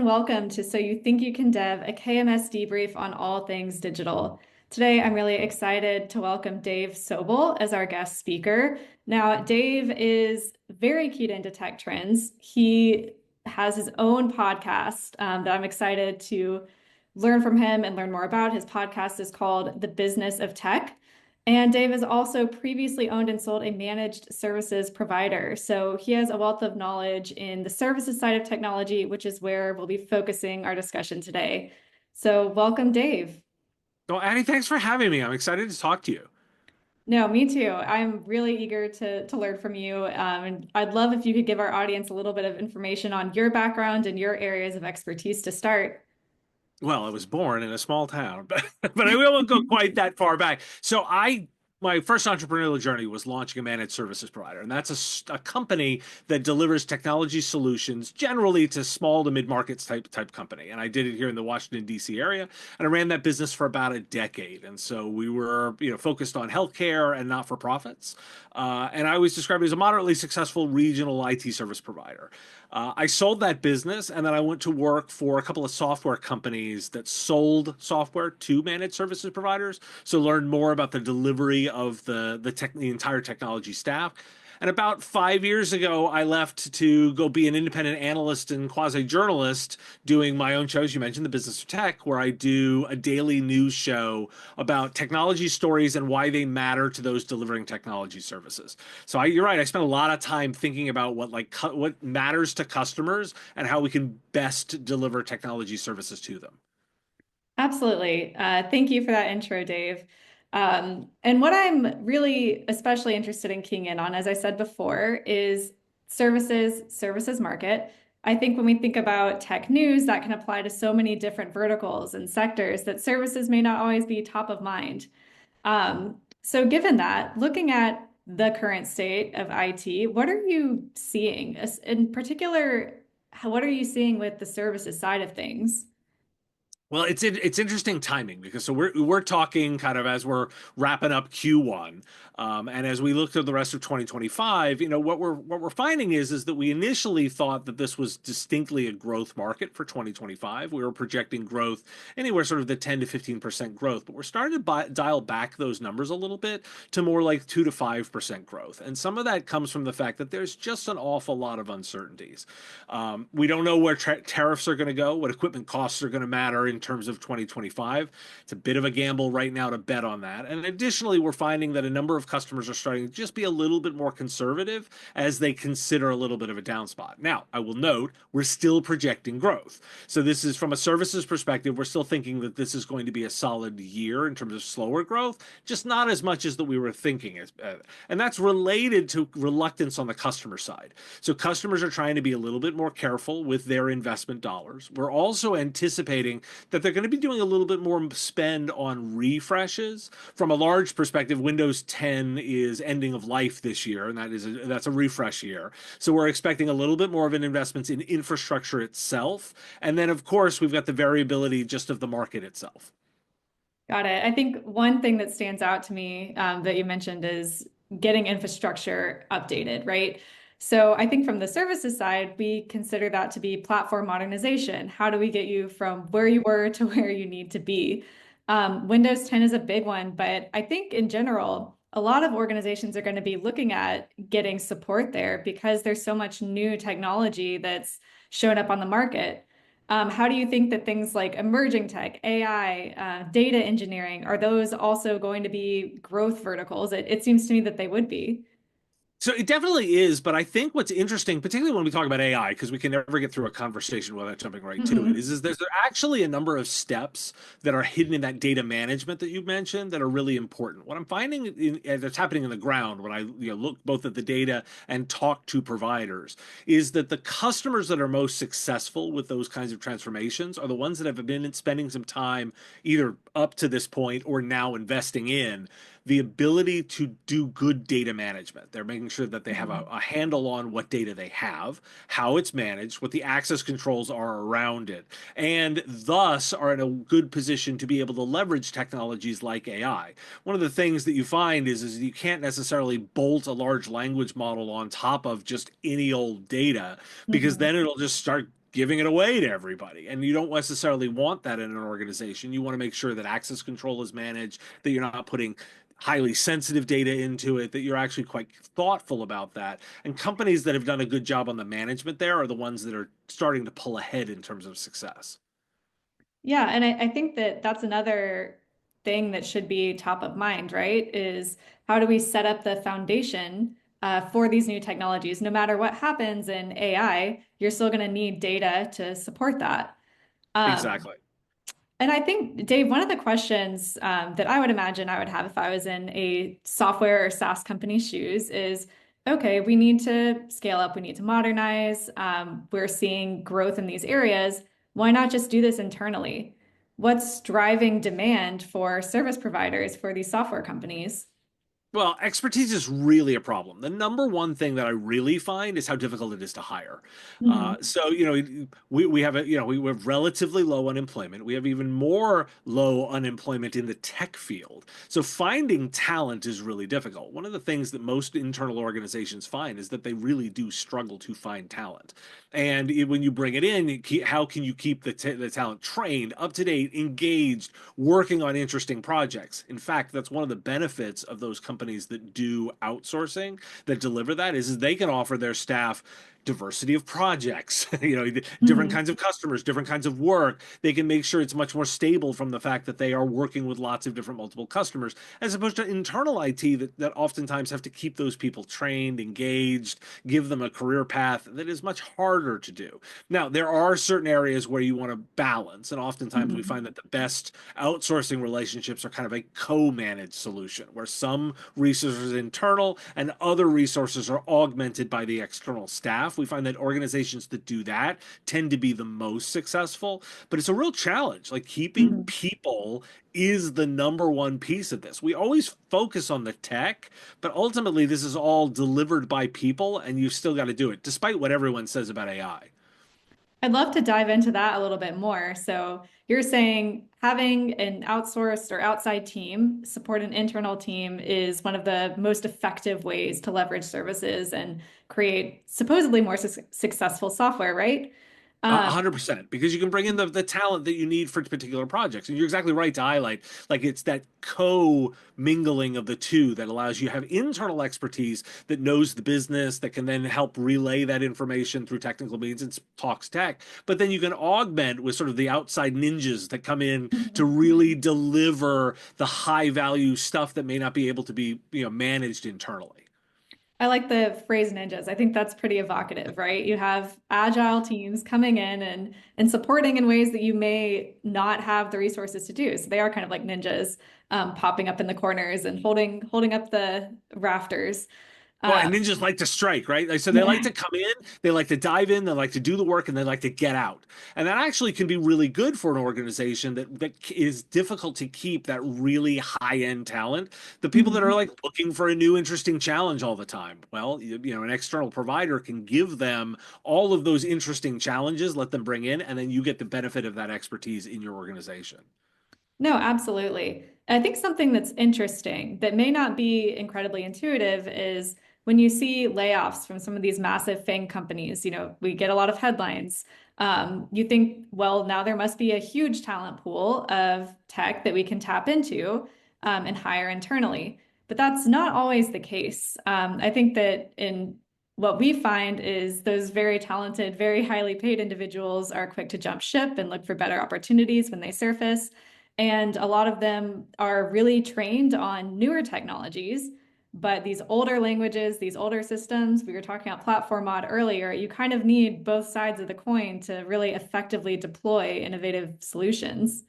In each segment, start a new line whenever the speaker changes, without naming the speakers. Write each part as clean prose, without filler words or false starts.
and welcome to So You Think You Can Dev, a KMS debrief on all things digital. Today, I'm really excited to welcome Dave Sobel as our guest speaker. Now, Dave is very keyed into tech trends. He has his own podcast that I'm excited to learn from him and learn more about. His podcast is called The Business of Tech. And Dave has also previously owned and sold a managed services provider. So he has a wealth of knowledge in the services side of technology, which is where we'll be focusing our discussion today. So welcome, Dave.
Well, Annie, thanks for having me. I'm excited to talk to you.
No, me too. I'm really eager to learn from you. And I'd love if you could give our audience a little bit of information on your background and your areas of expertise to start.
Well, I was born in a small town, but I won't go quite that far back. My first entrepreneurial journey was launching a managed services provider, and that's a company that delivers technology solutions generally to small to mid markets type company. And I did it here in the Washington D.C. area, and I ran that business for about a decade. And so we were, focused on healthcare and not for profits. And I was described as a moderately successful regional IT service provider. I sold that business, and then I went to work for a couple of software companies that sold software to managed services providers. So learned more about the delivery of the entire technology stack. And about 5 years ago, I left to go be an independent analyst and quasi journalist doing my own shows. You mentioned the Business of Tech, where I do a daily news show about technology stories and why they matter to those delivering technology services. So you're right. I spent a lot of time thinking about what matters to customers and how we can best deliver technology services to them.
Absolutely. Thank you for that intro, Dave. And what I'm really especially interested in keying in on, as I said before, is services market. I think when we think about tech news, that can apply to so many different verticals and sectors that services may not always be top of mind. So given that, looking at the current state of IT, what are you seeing? In particular, what are you seeing with the services side of things?
Well, it's interesting timing because we're talking kind of as we're wrapping up Q1, and as we look to the rest of 2025, what we're finding is that we initially thought that this was distinctly a growth market for 2025. We were projecting growth anywhere sort of the 10 to 15% growth, but we're starting to dial back those numbers a little bit to more like 2 to 5% growth, and some of that comes from the fact that there's just an awful lot of uncertainties. We don't know where tariffs are going to go, what equipment costs are going to matter in terms of 2025. It's a bit of a gamble right now to bet on that. And additionally, we're finding that a number of customers are starting to just be a little bit more conservative as they consider a little bit of a down spot. Now, I will note we're still projecting growth. So this is from a services perspective, we're still thinking that this is going to be a solid year in terms of slower growth, just not as much as that we were thinking. And that's related to reluctance on the customer side. So customers are trying to be a little bit more careful with their investment dollars. We're also anticipating that they're going to be doing a little bit more spend on refreshes. From a large perspective, Windows 10 is ending of life this year, and that's a refresh year. So we're expecting a little bit more of an investment in infrastructure itself. And then, of course, we've got the variability just of the market itself.
Got it. I think one thing that stands out to me that you mentioned is getting infrastructure updated, right? So I think from the services side, we consider that to be platform modernization. How do we get you from where you were to where you need to be? Windows 10 is a big one, but I think in general, a lot of organizations are going to be looking at getting support there because there's so much new technology that's shown up on the market. How do you think that things like emerging tech, AI, data engineering, are those also going to be growth verticals? It seems to me that they would be.
So it definitely is, but I think what's interesting, particularly when we talk about AI, because we can never get through a conversation without jumping right to it,
Mhm.
is there's actually a number of steps that are hidden in that data management that you mentioned that are really important. What I'm finding that's happening in the ground when I look both at the data and talk to providers is that the customers that are most successful with those kinds of transformations are the ones that have been spending some time either up to this point or now investing in the ability to do good data management. They're making sure that they have
Mhm.
a handle on what data they have, how it's managed, what the access controls are around it, and thus are in a good position to be able to leverage technologies like AI. One of the things that you find is you can't necessarily bolt a large language model on top of just any old data because
Mhm.
then it'll just start giving it away to everybody. And you don't necessarily want that in an organization. You want to make sure that access control is managed, that you're not putting highly sensitive data into it, that you're actually quite thoughtful about that. And companies that have done a good job on the management there are the ones that are starting to pull ahead in terms of success.
Yeah, and I think that that's another thing that should be top of mind, right? Is how do we set up the foundation for these new technologies? No matter what happens in AI, you're still going to need data to support that. Um,
Exactly.
and I think, Dave, one of the questions that I would imagine I would have if I was in a software or SaaS company's shoes is, okay, we need to scale up, we need to modernize. We're seeing growth in these areas. Why not just do this internally? What's driving demand for service providers for these software companies?
Well, expertise is really a problem. The number one thing that I really find is how difficult it is to hire.
Mhm.
We have we have relatively low unemployment. We have even more low unemployment in the tech field. So finding talent is really difficult. One of the things that most internal organizations find is that they really do struggle to find talent. And when you bring it in, how can you keep the talent trained, up to date, engaged, working on interesting projects? In fact, that's one of the benefits of those companies that do outsourcing, that deliver that, is they can offer their staff diversity of projects, different
Mhm.
kinds of customers, different kinds of work. They can make sure it's much more stable from the fact that they are working with lots of different multiple customers, as opposed to internal IT that oftentimes have to keep those people trained, engaged, give them a career path that is much harder to do. Now, there are certain areas where you want to balance, and oftentimes we
Mhm.
find that the best outsourcing relationships are kind of a co-managed solution where some resources are internal and other resources are augmented by the external staff. We find that organizations that do that tend to be the most successful, but it's a real challenge. Like keeping
Mhm.
people is the number one piece of this. We always focus on the tech, but ultimately this is all delivered by people and you've still got to do it, despite what everyone says about AI.
I'd love to dive into that a little bit more. So you're saying having an outsourced or outside team support an internal team is one of the most effective ways to leverage services and create supposedly more successful software, right?
A
Um,
100%, because you can bring in the talent that you need for particular projects. And you're exactly right to highlight, like it's that co-mingling of the two that allows you to have internal expertise that knows the business, that can then help relay that information through technical means and talks tech. But then you can augment with sort of the outside ninjas that come in to really deliver the high value stuff that may not be able to be, managed internally.
I like the phrase ninjas. I think that's pretty evocative, right? You have agile teams coming in and supporting in ways that you may not have the resources to do. So they are kind of like ninjas, popping up in the corners and holding up the rafters.
Well,
Um,
and ninjas like to strike, right? Like, so they like
yeah.
to come in, they like to dive in, they like to do the work, and they like to get out. And that actually can be really good for an organization that is difficult to keep that really high-end talent. The people that are
Mhm.
like looking for a new interesting challenge all the time. Well, an external provider can give them all of those interesting challenges, let them bring in, and then you get the benefit of that expertise in your organization.
No, absolutely. I think something that's interesting that may not be incredibly intuitive is when you see layoffs from some of these massive FANG companies, we get a lot of headlines. You think, well, now there must be a huge talent pool of tech that we can tap into and hire internally. But that's not always the case. I think that in what we find is those very talented, very highly paid individuals are quick to jump ship and look for better opportunities when they surface. And a lot of them are really trained on newer technologies, but these older languages, these older systems, we were talking about platform mod earlier, you kind of need both sides of the coin to really effectively deploy innovative solutions.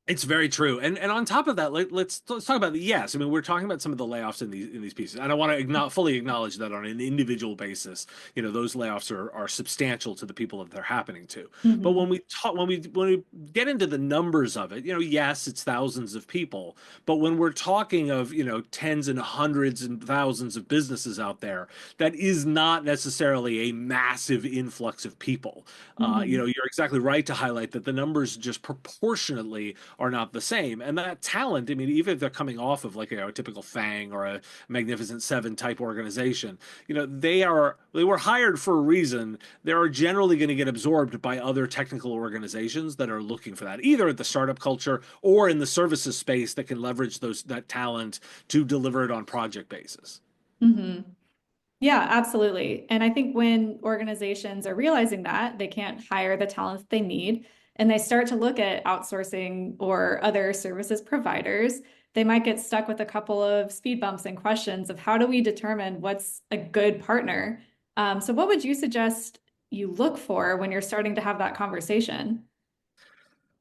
It's very true, and on top of that, let's talk about the yes. I mean, we're talking about some of the layoffs in these pieces, and I want to fully acknowledge that on an individual basis, those layoffs are substantial to the people that they're happening to. But
Mhm.
when we get into the numbers of it, yes, it's thousands of people, but when we're talking of tens and hundreds and thousands of businesses out there, that is not necessarily a massive influx of people.
Mhm.
You're exactly right to highlight that the numbers just proportionately are not the same. And that talent, I mean, even if they're coming off of like a typical FANG or a Magnificent Seven type organization, they were hired for a reason. They are generally going to get absorbed by other technical organizations that are looking for that, either at the startup culture or in the services space that can leverage that talent to deliver it on project basis.
Hmm. Yeah, absolutely. And I think when organizations are realizing that they can't hire the talent that they need, and they start to look at outsourcing or other services providers, they might get stuck with a couple of speed bumps and questions of how do we determine what's a good partner? So, what would you suggest you look for when you're starting to have that conversation?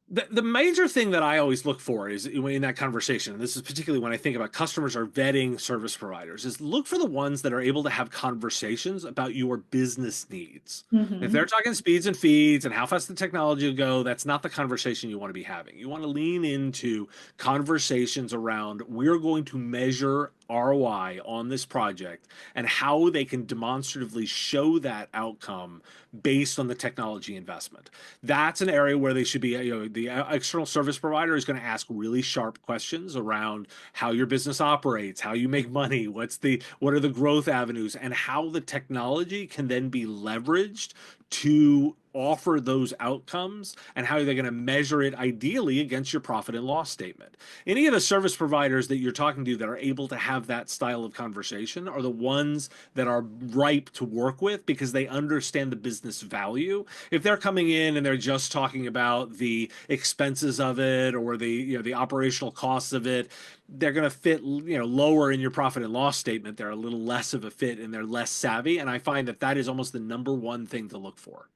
The major thing that I always look for is in that conversation, and this is particularly when I think about customers are vetting service providers, is look for the ones that are able to have conversations about your business needs. If they're
Hmm.
talking speeds and feeds and how fast the technology will go, that's not the conversation you want to be having. You want to lean into conversations around we're going to measure ROI on this project and how they can demonstratively show that outcome based on the technology investment. That's an area where they should be, the external service provider is going to ask really sharp questions around how your business operates, how you make money, what are the growth avenues, and how the technology can then be leveraged to offer those outcomes, and how they're going to measure it ideally against your profit and loss statement. Any of the service providers that you're talking to that are able to have that style of conversation are the ones that are ripe to work with because they understand the business value. If they're coming in and they're just talking about the expenses of it or the operational costs of it, they're going to fit lower in your profit and loss statement. They're a little less of a fit and they're less savvy, and I find that that is almost the number one thing to look for.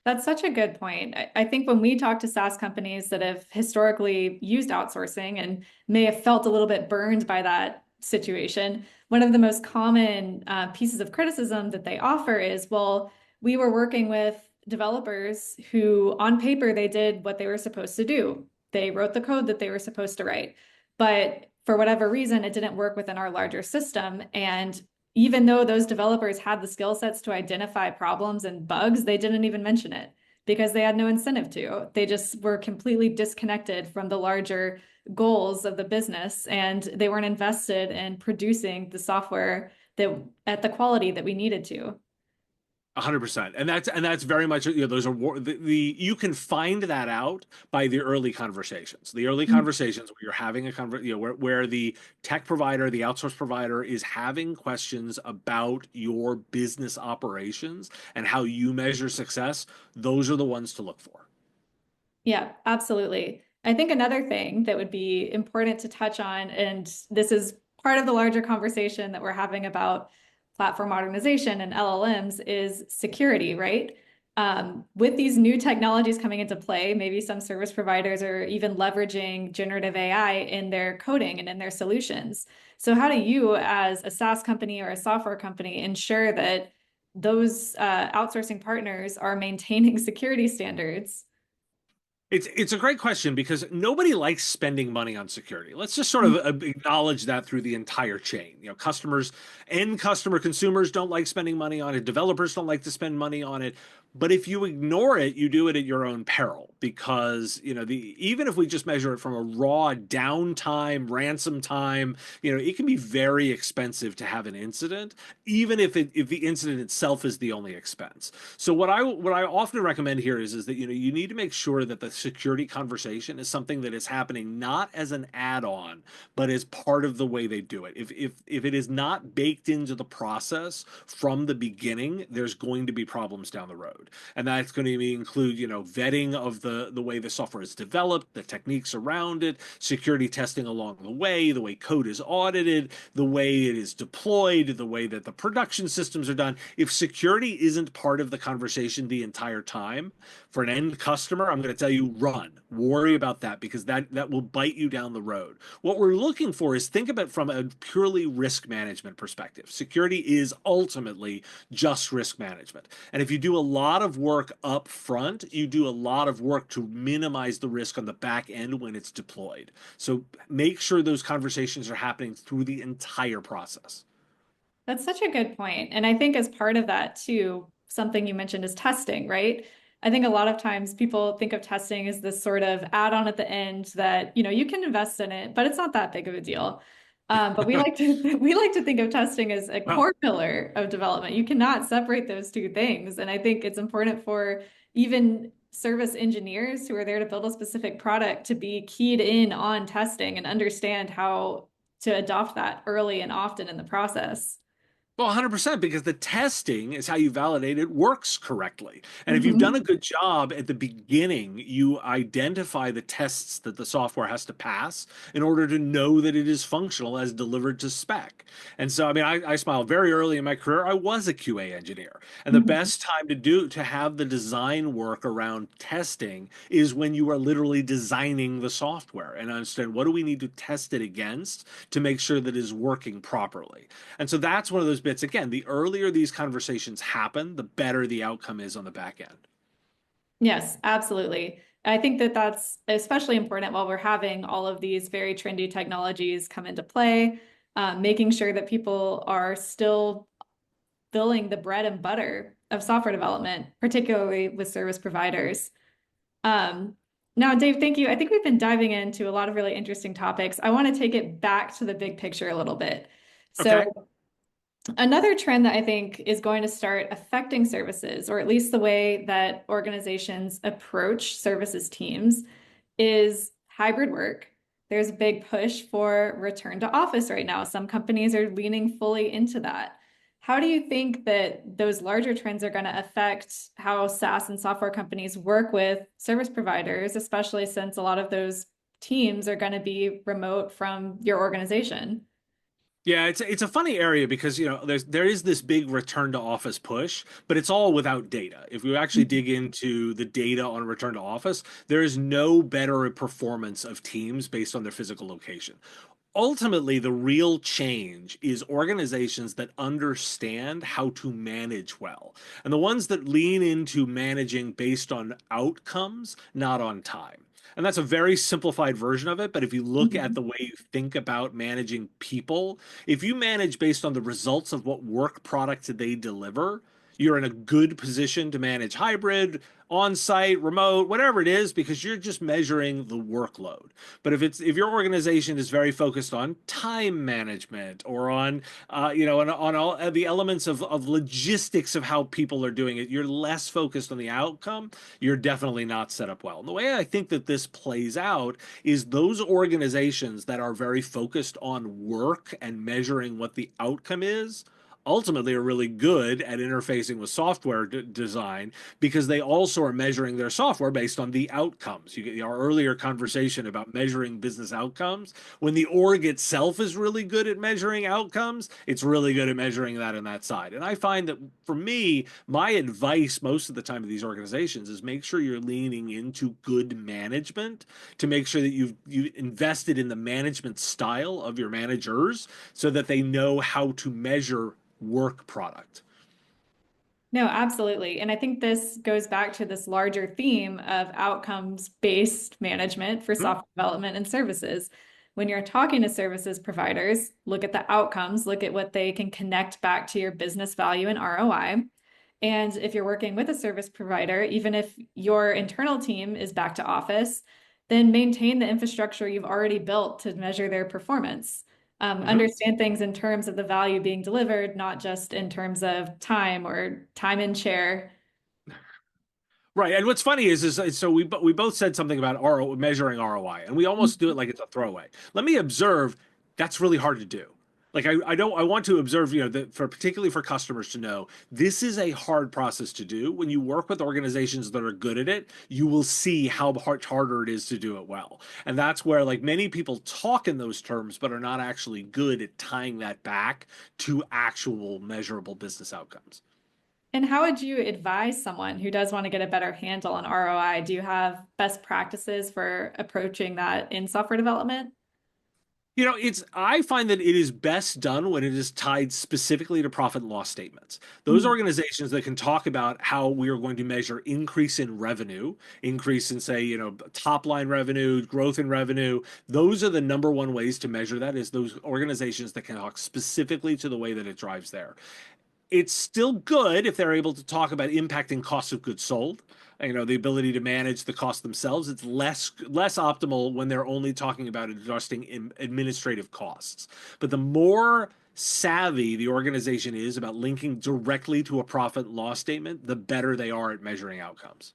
That's such a good point. I think when we talk to SaaS companies that have historically used outsourcing and may have felt a little bit burned by that situation, one of the most common pieces of criticism that they offer is, well, we were working with developers who, on paper, they did what they were supposed to do. They wrote the code that they were supposed to write. But for whatever reason, it didn't work within our larger system. And even though those developers had the skill sets to identify problems and bugs, they didn't even mention it because they had no incentive to. They just were completely disconnected from the larger goals of the business and they weren't invested in producing the software that at the quality that we needed to.
100%, and that's very much those are the you can find that out by the early conversations. The early conversations where you're having a where the tech provider, the outsource provider is having questions about your business operations and how you measure success. Those are the ones to look for.
Yeah, absolutely. I think another thing that would be important to touch on, and this is part of the larger conversation that we're having about platform modernization and LLMs, is security, right? With these new technologies coming into play, maybe some service providers are even leveraging generative AI in their coding and in their solutions. So, how do you, as a SaaS company or a software company, ensure that those outsourcing partners are maintaining security standards?
It's a great question because nobody likes spending money on security. Let's just sort of acknowledge that through the entire chain. End customer consumers don't like spending money on it. Developers don't like to spend money on it. But if you ignore it, you do it at your own peril because, even if we just measure it from a raw downtime, ransom time, it can be very expensive to have an incident, even if the incident itself is the only expense. So what I often recommend here is that you need to make sure that the security conversation is something that is happening not as an add-on, but as part of the way they do it. If it is not baked into the process from the beginning, there's going to be problems down the road. And that's going to include, vetting of the way the software is developed, the techniques around it, security testing along the way code is audited, the way it is deployed, the way that the production systems are done. If security isn't part of the conversation the entire time, for an end customer, I'm going to tell you, run. Worry about that because that will bite you down the road. What we're looking for is think of it from a purely risk management perspective. Security is ultimately just risk management. And if you do a lot of work up front, you do a lot of work to minimize the risk on the back end when it's deployed. So make sure those conversations are happening through the entire process.
That's such a good point. And I think as part of that too, something you mentioned is testing, right? I think a lot of times people think of testing as this sort of add-on at the end that, you can invest in it, but it's not that big of a deal. But we like to we like to think of testing as a
Well,
core pillar of development. You cannot separate those two things. And I think it's important for even service engineers who are there to build a specific product to be keyed in on testing and understand how to adopt that early and often in the process.
well, 100%, because the testing is how you validate it works correctly. And if you've done a
Mhm.
good job at the beginning, you identify the tests that the software has to pass in order to know that it is functional as delivered to spec. And so, I mean, I smile very early in my career. I was a QA engineer. And the
Mhm.
best time to have the design work around testing is when you are literally designing the software and understand what do we need to test it against to make sure that it is working properly. And so that's one of those bits. Again, the earlier these conversations happen, the better the outcome is on the back end.
Yes, absolutely. I think that that's especially important while we're having all of these very trendy technologies come into play, making sure that people are still filling the bread and butter of software development, particularly with service providers. Um, Now, Dave, thank you. I think we've been diving into a lot of really interesting topics. I want to take it back to the big picture a little bit.
Okay.
So, another trend that I think is going to start affecting services, or at least the way that organizations approach services teams, is hybrid work. There's a big push for return to office right now. Some companies are leaning fully into that. How do you think that those larger trends are going to affect how SaaS and software companies work with service providers, especially since a lot of those teams are going to be remote from your organization?
Yeah, it's a funny area because there is this big return to office push, but it's all without data. If we actually dig into the data on return to office, there is no better performance of teams based on their physical location. Ultimately, the real change is organizations that understand how to manage well, and the ones that lean into managing based on outcomes, not on time. And that's a very simplified version of it. But if you look at
Mhm.
the way you think about managing people, if you manage based on the results of what work product they deliver, you're in a good position to manage hybrid, on-site, remote, whatever it is, because you're just measuring the workload. But if your organization is very focused on time management or on on all the elements of logistics of how people are doing it, you're less focused on the outcome. You're definitely not set up well. And the way I think that this plays out is those organizations that are very focused on work and measuring what the outcome is ultimately are really good at interfacing with software design because they also are measuring their software based on the outcomes. You get our earlier conversation about measuring business outcomes. When the org itself is really good at measuring outcomes, it's really good at measuring that on that side. And I find that for me, my advice most of the time to these organizations is make sure you're leaning into good management to make sure that you invested in the management style of your managers so that they know how to measure work product.
No, absolutely. And I think this goes back to this larger theme of outcomes-based management for
Hmm?
software development and services. When you're talking to services providers, look at the outcomes, look at what they can connect back to your business value and ROI. And if you're working with a service provider, even if your internal team is back to office, then maintain the infrastructure you've already built to measure their performance.
Hmm.
Understand things in terms of the value being delivered, not just in terms of time or time in chair.
Right. And what's funny is so we both said something about measuring ROI, and we almost do it like it's a throwaway. Let me observe that's really hard to do. Like I don't I want to observe, that for particularly for customers to know this is a hard process to do. When you work with organizations that are good at it, you will see how much harder it is to do it well. And that's where like many people talk in those terms, but are not actually good at tying that back to actual measurable business outcomes.
And how would you advise someone who does want to get a better handle on ROI? Do you have best practices for approaching that in software development?
I find that it is best done when it is tied specifically to profit and loss statements. Those
Mhm.
organizations that can talk about how we are going to measure increase in revenue, increase in say, top line revenue, growth in revenue, those are the number one ways to measure that is those organizations that can talk specifically to the way that it drives there. It's still good if they're able to talk about impacting cost of goods sold. The ability to manage the cost themselves. It's less optimal when they're only talking about adjusting administrative costs. But the more savvy the organization is about linking directly to a profit and loss statement, the better they are at measuring outcomes.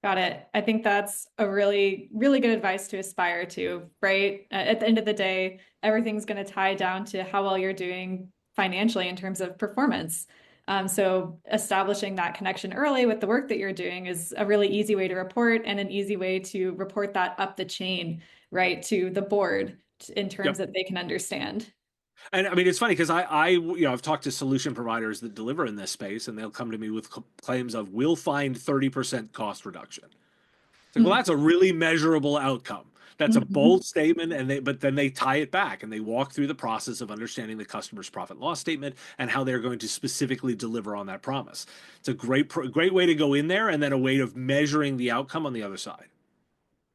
Got it. I think that's a really, really good advice to aspire to, right? At the end of the day, everything's going to tie down to how well you're doing financially in terms of performance. So establishing that connection early with the work that you're doing is a really easy way to report and an easy way to report that up the chain, right, to the board in terms
Yep.
that they can understand.
And I mean, it's funny because I've talked to solution providers that deliver in this space, and they'll come to me with claims of, we'll find 30% cost reduction. It's like, well,
Mm.
that's a really measurable outcome. That's a
Mhm.
bold statement, but then they tie it back and they walk through the process of understanding the customer's profit and loss statement and how they're going to specifically deliver on that promise. It's a great way to go in there, and then a way of measuring the outcome on the other side.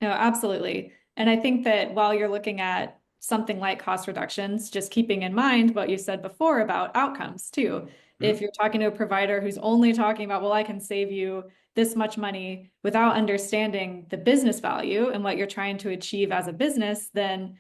No, absolutely. And I think that while you're looking at something like cost reductions, just keeping in mind what you said before about outcomes too.
Mhm.
If you're talking to a provider who's only talking about, well, I can save you this much money without understanding the business value and what you're trying to achieve as a business, then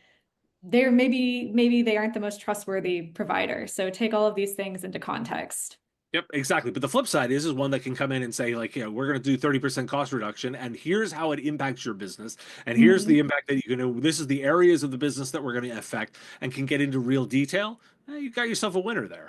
they're maybe they aren't the most trustworthy provider. So take all of these things into context.
Yep, exactly. But the flip side is one that can come in and say, like, we're going to do 30% cost reduction, and here's how it impacts your business, and here's
Mhm.
the impact that this is the areas of the business that we're going to affect, and can get into real detail. You got yourself a winner there.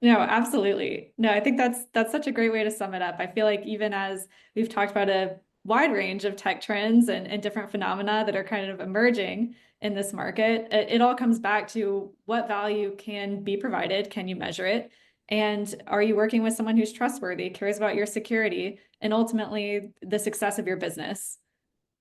No, absolutely. No, I think that's such a great way to sum it up. I feel like even as we've talked about a wide range of tech trends and different phenomena that are kind of emerging in this market, it all comes back to what value can be provided, can you measure it? And are you working with someone who's trustworthy, cares about your security, and ultimately the success of your business?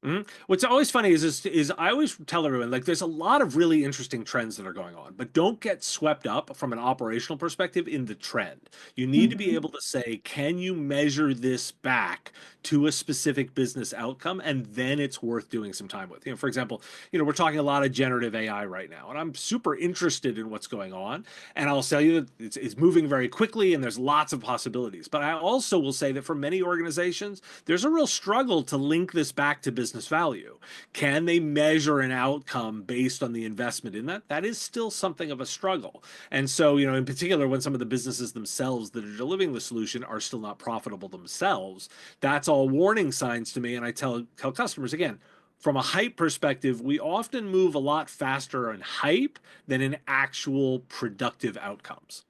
Mhm. What's always funny is I always tell everyone, like, there's a lot of really interesting trends that are going on, but don't get swept up from an operational perspective in the trend. You need to be
Mhm.
able to say, can you measure this back to a specific business outcome, and then it's worth doing some time with. For example, we're talking a lot of generative AI right now, and I'm super interested in what's going on. And I'll tell you that it's moving very quickly, and there's lots of possibilities. But I also will say that for many organizations, there's a real struggle to link this back to business value. Can they measure an outcome based on the investment in that? That is still something of a struggle. And so, in particular, when some of the businesses themselves that are delivering the solution are still not profitable themselves, that's all warning signs to me. And I tell customers again, from a hype perspective, we often move a lot faster in hype than in actual productive outcomes.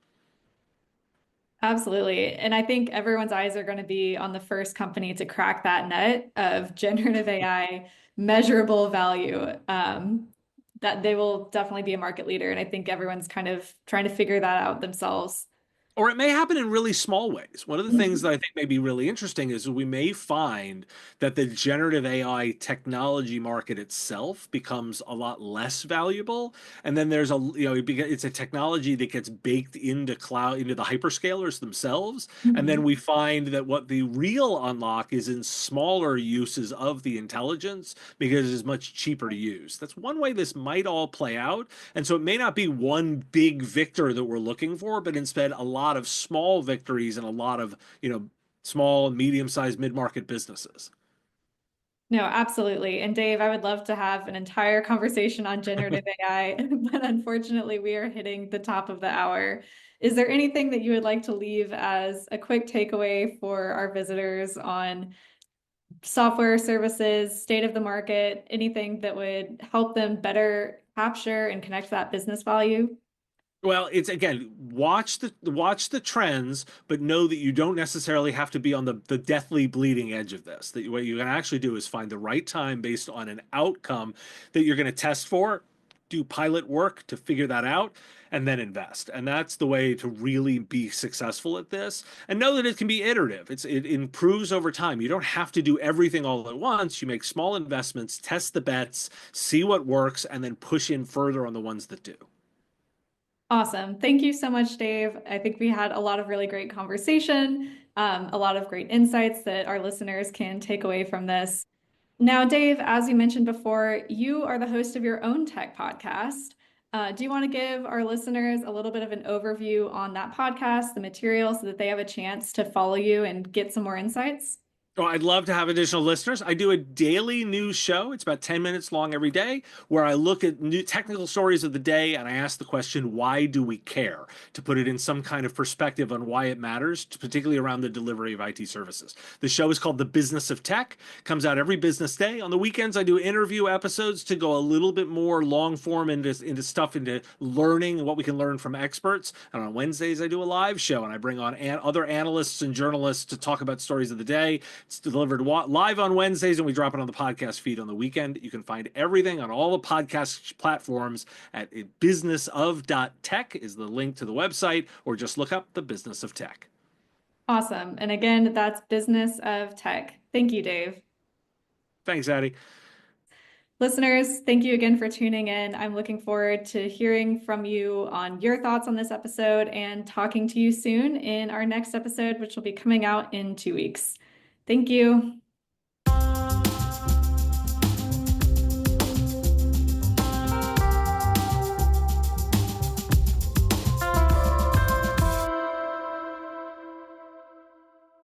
Absolutely. And I think everyone's eyes are going to be on the first company to crack that nut of generative AI measurable value. That they will definitely be a market leader. And I think everyone's kind of trying to figure that out themselves.
Or it may happen in really small ways. One of the things that
Mhm.
I think may be really interesting is we may find that the generative AI technology market itself becomes a lot less valuable. And then there's it's a technology that gets baked into the hyperscalers themselves. And then
Mhm.
we find that what the real unlock is in smaller uses of the intelligence because it's much cheaper to use. That's one way this might all play out. And so it may not be one big victor that we're looking for, but instead a lot of small victories and a lot of, small, medium-sized mid-market businesses.
No, absolutely. And Dave, I would love to have an entire conversation on generative AI, but unfortunately, we are hitting the top of the hour. Is there anything that you would like to leave as a quick takeaway for our visitors on software services, state of the market, anything that would help them better capture and connect that business value?
Well, it's again, watch the trends, but know that you don't necessarily have to be on the deathly bleeding edge of this. That what you can actually do is find the right time based on an outcome that you're going to test for, do pilot work to figure that out, and then invest. And that's the way to really be successful at this. And know that it can be iterative. It improves over time. You don't have to do everything all at once. You make small investments, test the bets, see what works, and then push in further on the ones that do.
Awesome. Thank you so much, Dave. I think we had a lot of really great conversation, a lot of great insights that our listeners can take away from this. Now, Dave, as you mentioned before, you are the host of your own tech podcast. Do you want to give our listeners a little bit of an overview on that podcast, the material, so that they have a chance to follow you and get some more insights?
Oh, I'd love to have additional listeners. I do a daily news show. It's about 10 minutes long every day, where I look at new technical stories of the day and I ask the question, why do we care? To put it in some kind of perspective on why it matters, particularly around the delivery of IT services. The show is called The Business of Tech, comes out every business day. On the weekends, I do interview episodes to go a little bit more long form into stuff, into learning and what we can learn from experts. And on Wednesdays, I do a live show and I bring on other analysts and journalists to talk about stories of the day. It's delivered live on Wednesdays, and we drop it on the podcast feed on the weekend. You can find everything on all the podcast platforms at businessof.tech is the link to the website, or just look up the Business of Tech.
Awesome. And again, that's Business of Tech. Thank you, Dave.
Thanks, Addie.
Listeners, thank you again for tuning in. I'm looking forward to hearing from you on your thoughts on this episode and talking to you soon in our next episode, which will be coming out in 2 weeks. Thank you.